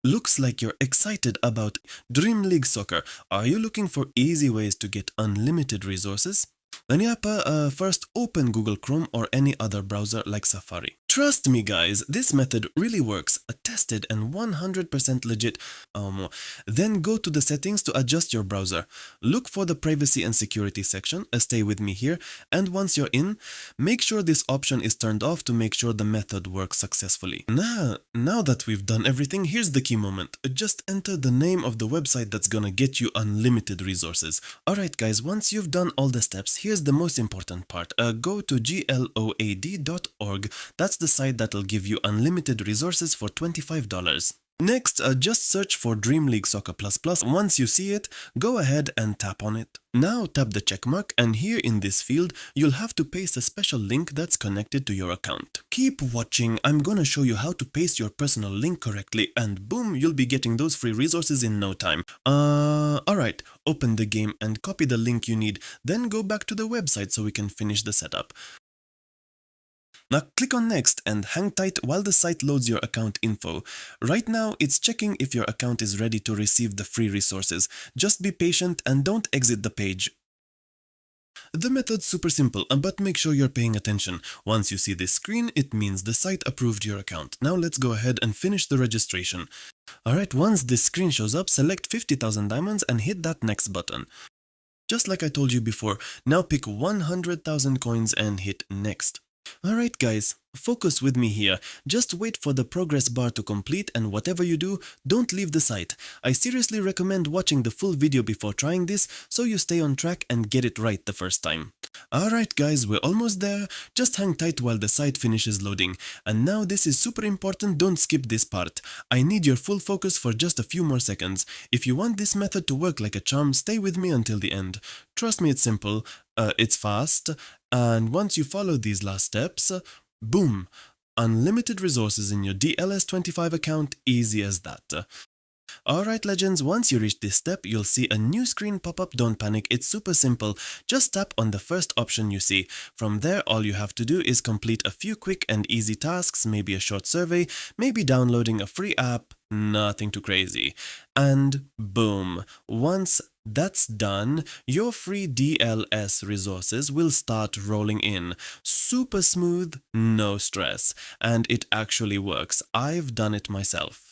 Looks like you're excited about Dream League Soccer. Are you looking for easy ways to get unlimited resources? Then first open Google Chrome or any other browser like Safari. Trust me guys, this method really works, tested and 100% legit. Then go to the settings to adjust your browser. Look for the privacy and security section, stay with me here, and once you're in, make sure this option is turned off to make sure the method works successfully. Now that we've done everything, here's the key moment. Just enter the name of the website that's gonna get you unlimited resources. Alright guys, once you've done all the steps, here's the most important part. Go to gload.org. That's the site that'll give you unlimited resources for $25. Next, just search for Dream League Soccer++. Once you see it, go ahead and tap on it. Now tap the checkmark, and here in this field, you'll have to paste a special link that's connected to your account. Keep watching, I'm gonna show you how to paste your personal link correctly, and boom, you'll be getting those free resources in no time. Alright, open the game and copy the link you need, then go back to the website so we can finish the setup. Now click on next and hang tight while the site loads your account info. Right now it's checking if your account is ready to receive the free resources. Just be patient and don't exit the page. The method's super simple, but make sure you're paying attention. Once you see this screen, it means the site approved your account. Now let's go ahead and finish the registration. Alright, once this screen shows up, select 50,000 diamonds and hit that next button. Just like I told you before, now pick 100,000 coins and hit next. Alright guys, focus with me here. Just wait for the progress bar to complete, and whatever you do, don't leave the site. I seriously recommend watching the full video before trying this so you stay on track and get it right the first time. Alright guys, we're almost there. Just hang tight while the site finishes loading. And now this is super important, don't skip this part. I need your full focus for just a few more seconds. If you want this method to work like a charm, stay with me until the end. Trust me, it's simple, it's fast, and once you follow these last steps, boom, unlimited resources in your DLS 25 account, easy as that. Alright legends, once you reach this step, you'll see a new screen pop up. Don't panic, it's super simple. Just tap on the first option you see. From there, all you have to do is complete a few quick and easy tasks, maybe a short survey, maybe downloading a free app, nothing too crazy. And boom, once that's done, your free DLS resources will start rolling in. Super smooth, no stress. And it actually works. I've done it myself.